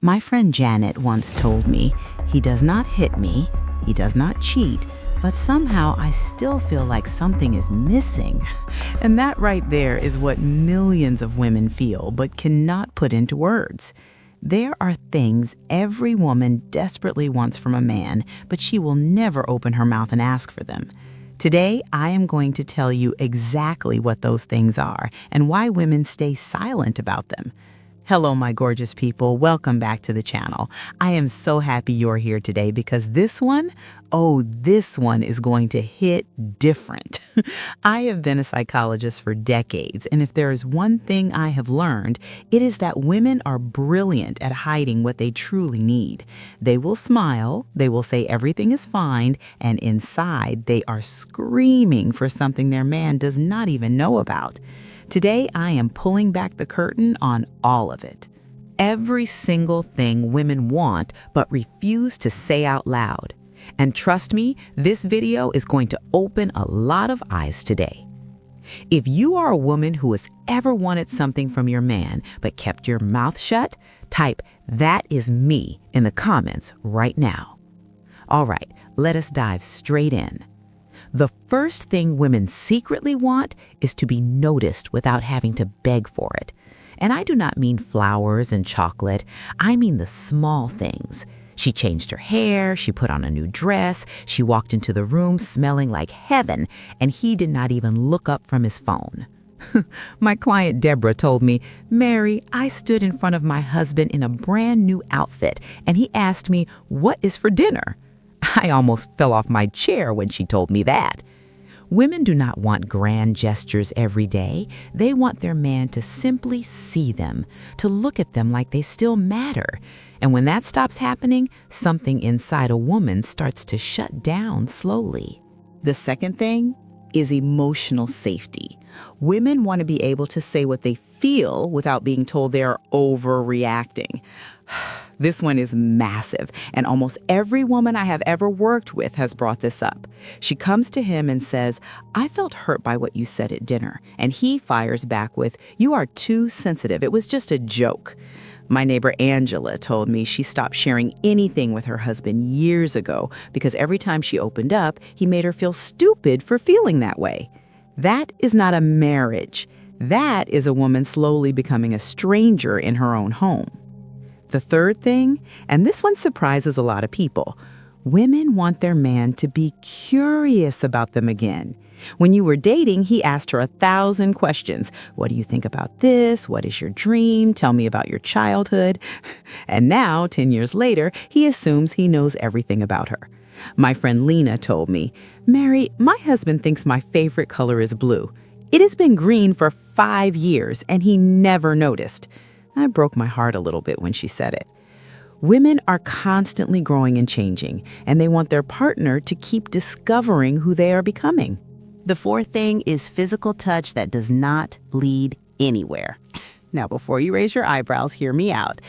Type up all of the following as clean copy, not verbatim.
My friend Janet once told me, he does not hit me, he does not cheat, but somehow I still feel like something is missing. And that right there is what millions of women feel but cannot put into words. There are things every woman desperately wants from a man, but she will never open her mouth and ask for them. Today, I am going to tell you exactly what those things are and why women stay silent about them. Hello, my gorgeous people. Welcome back to the channel. I am so happy you're here today because this one is going to hit different. I have been a psychologist for decades, and if there is one thing I have learned, it is that women are brilliant at hiding what they truly need. They will smile, they will say everything is fine, and inside they are screaming for something their man does not even know about. Today, I am pulling back the curtain on all of it. Every single thing women want but refuse to say out loud. And trust me, this video is going to open a lot of eyes today. If you are a woman who has ever wanted something from your man but kept your mouth shut, type "that is me" in the comments right now. All right, let us dive straight in. The first thing women secretly want is to be noticed without having to beg for it. And I do not mean flowers and chocolate. I mean the small things. She changed her hair, she put on a new dress, she walked into the room smelling like heaven, and he did not even look up from his phone. My client Deborah told me, "Mary, I stood in front of my husband in a brand new outfit, and he asked me, 'What is for dinner?' I almost fell off my chair when she told me that." Women do not want grand gestures every day. They want their man to simply see them, to look at them like they still matter. And when that stops happening, something inside a woman starts to shut down slowly. The second thing is emotional safety. Women want to be able to say what they feel without being told they are overreacting. This one is massive, and almost every woman I have ever worked with has brought this up. She comes to him and says, "I felt hurt by what you said at dinner," and he fires back with, "You are too sensitive. It was just a joke." My neighbor Angela told me she stopped sharing anything with her husband years ago because every time she opened up, he made her feel stupid for feeling that way. That is not a marriage. That is a woman slowly becoming a stranger in her own home. The third thing, and this one surprises a lot of people, women want their man to be curious about them again. When you were dating, he asked her 1,000 questions. "What do you think about this? What is your dream? Tell me about your childhood." And now, 10 years later, he assumes he knows everything about her. My friend Lena told me, "Mary, my husband thinks my favorite color is blue. It has been green for 5 years, and he never noticed." I broke my heart a little bit when she said it. Women are constantly growing and changing, and they want their partner to keep discovering who they are becoming. The fourth thing is physical touch that does not lead anywhere. Now, before you raise your eyebrows, hear me out.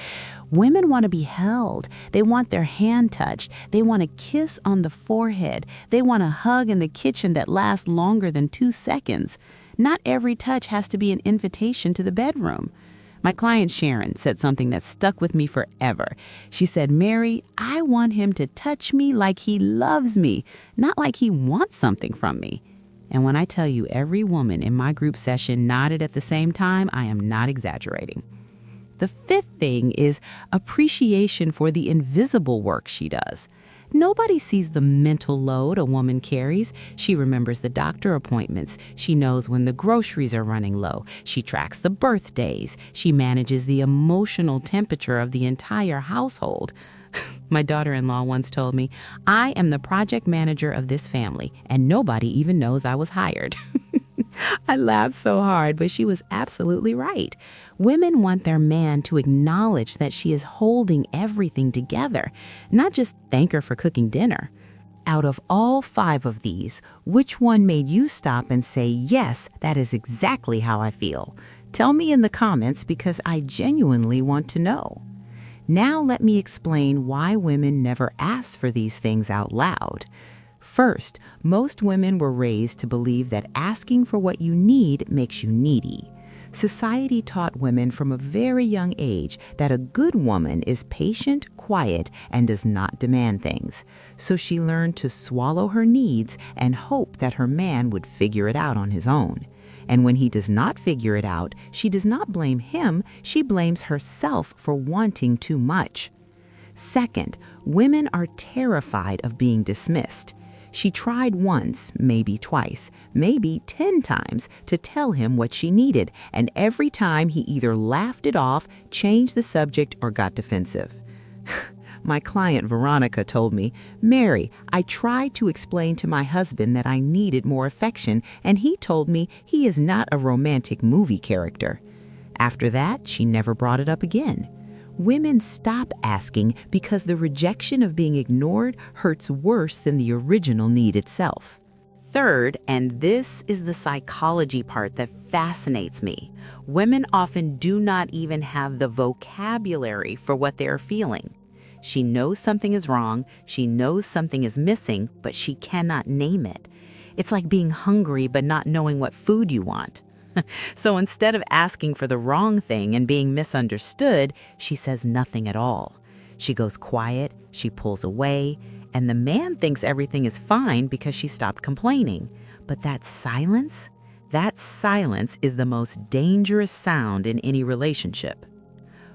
Women want to be held. They want their hand touched. They want a kiss on the forehead. They want a hug in the kitchen that lasts longer than 2 seconds. Not every touch has to be an invitation to the bedroom. My client Sharon said something that stuck with me forever. She said, "Mary, I want him to touch me like he loves me, not like he wants something from me." And when I tell you every woman in my group session nodded at the same time, I am not exaggerating. The fifth thing is appreciation for the invisible work she does. Nobody sees the mental load a woman carries. She remembers the doctor appointments. She knows when the groceries are running low. She tracks the birthdays. She manages the emotional temperature of the entire household. My daughter-in-law once told me, "I am the project manager of this family, and nobody even knows I was hired." I laughed so hard, but she was absolutely right. Women want their man to acknowledge that she is holding everything together, not just thank her for cooking dinner. Out of all 5 of these, which one made you stop and say, "Yes, that is exactly how I feel"? Tell me in the comments because I genuinely want to know. Now let me explain why women never ask for these things out loud. First, most women were raised to believe that asking for what you need makes you needy. Society taught women from a very young age that a good woman is patient, quiet, and does not demand things. So she learned to swallow her needs and hope that her man would figure it out on his own. And when he does not figure it out, she does not blame him, she blames herself for wanting too much. Second, women are terrified of being dismissed. She tried once, maybe twice, maybe 10 times to tell him what she needed, and every time he either laughed it off, changed the subject, or got defensive. My client Veronica told me, "Mary, I tried to explain to my husband that I needed more affection, and he told me he is not a romantic movie character." After that, she never brought it up again. Women stop asking because the rejection of being ignored hurts worse than the original need itself. Third, and this is the psychology part that fascinates me, women often do not even have the vocabulary for what they are feeling. She knows something is wrong, she knows something is missing, but she cannot name it. It's like being hungry but not knowing what food you want. So instead of asking for the wrong thing and being misunderstood, she says nothing at all. She goes quiet, she pulls away, and the man thinks everything is fine because she stopped complaining. But that silence is the most dangerous sound in any relationship.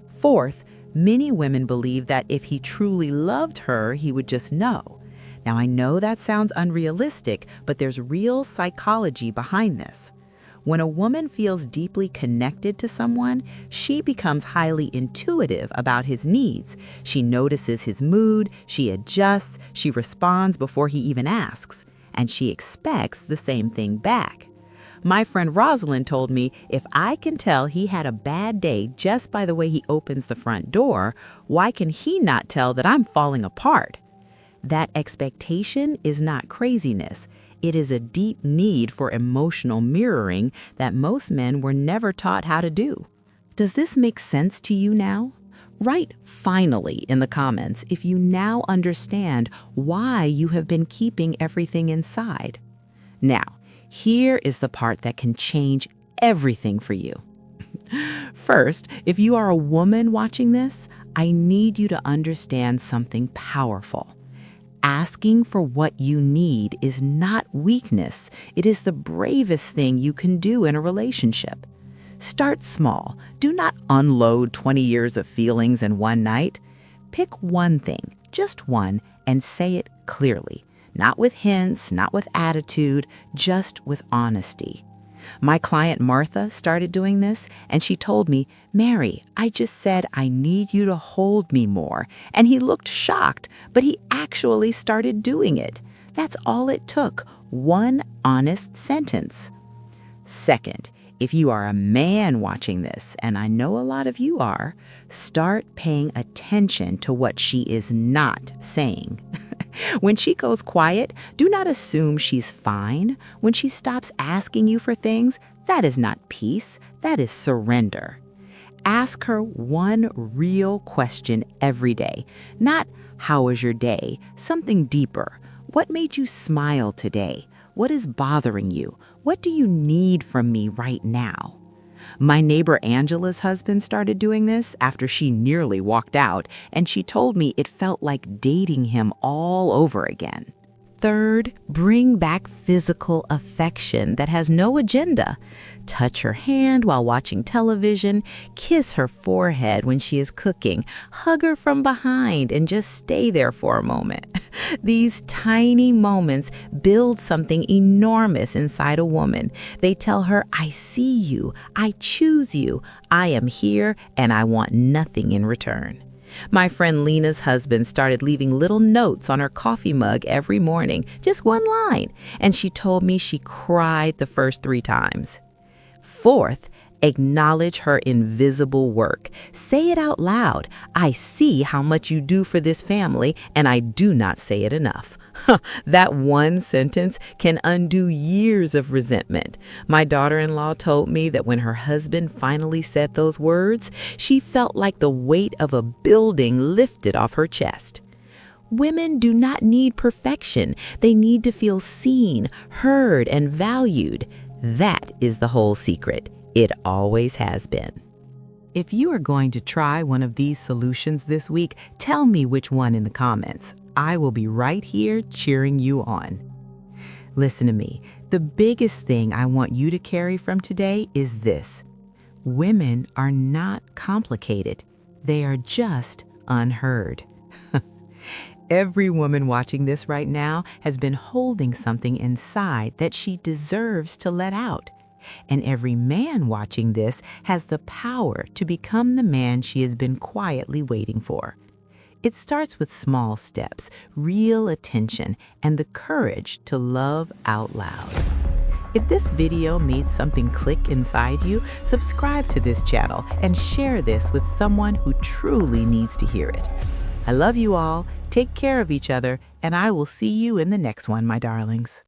Fourth, many women believe that if he truly loved her, he would just know. Now, I know that sounds unrealistic, but there's real psychology behind this. When a woman feels deeply connected to someone, she becomes highly intuitive about his needs. She notices his mood, she adjusts, she responds before he even asks, and she expects the same thing back. My friend Rosalind told me if I can tell he had a bad day just by the way he opens the front door, why can he not tell that I'm falling apart? That expectation is not craziness. It is a deep need for emotional mirroring that most men were never taught how to do. Does this make sense to you now? Write "finally" in the comments if you now understand why you have been keeping everything inside. Now, here is the part that can change everything for you. First, if you are a woman watching this, I need you to understand something powerful. Asking for what you need is not weakness. It is the bravest thing you can do in a relationship. Start small. Do not unload 20 years of feelings in one night. Pick one thing, just one, and say it clearly. Not with hints, not with attitude, just with honesty. My client Martha started doing this, and she told me, "Mary, I just said I need you to hold me more." And he looked shocked, but he actually started doing it. That's all it took, one honest sentence. Second, if you are a man watching this, and I know a lot of you are, start paying attention to what she is not saying. When she goes quiet, do not assume she's fine. When she stops asking you for things, that is not peace, that is surrender. Ask her one real question every day. Not, "How was your day?" Something deeper. What made you smile today? What is bothering you? What do you need from me right now? My neighbor Angela's husband started doing this after she nearly walked out, and she told me it felt like dating him all over again. Third, bring back physical affection that has no agenda. Touch her hand while watching television, kiss her forehead when she is cooking, hug her from behind, and just stay there for a moment. These tiny moments build something enormous inside a woman. They tell her, "I see you, I choose you, I am here, and I want nothing in return." My friend Lena's husband started leaving little notes on her coffee mug every morning, just one line, and she told me she cried the first 3 times. Fourth, acknowledge her invisible work. Say it out loud. "I see how much you do for this family, and I do not say it enough." That one sentence can undo years of resentment. My daughter-in-law told me that when her husband finally said those words, she felt like the weight of a building lifted off her chest. Women do not need perfection. They need to feel seen, heard, and valued. That is the whole secret. It always has been. If you are going to try one of these solutions this week, tell me which one in the comments. I will be right here cheering you on. Listen to me. The biggest thing I want you to carry from today is this. Women are not complicated. They are just unheard. Every woman watching this right now has been holding something inside that she deserves to let out. And every man watching this has the power to become the man she has been quietly waiting for. It starts with small steps, real attention, and the courage to love out loud. If this video made something click inside you, subscribe to this channel and share this with someone who truly needs to hear it. I love you all, take care of each other, and I will see you in the next one, my darlings.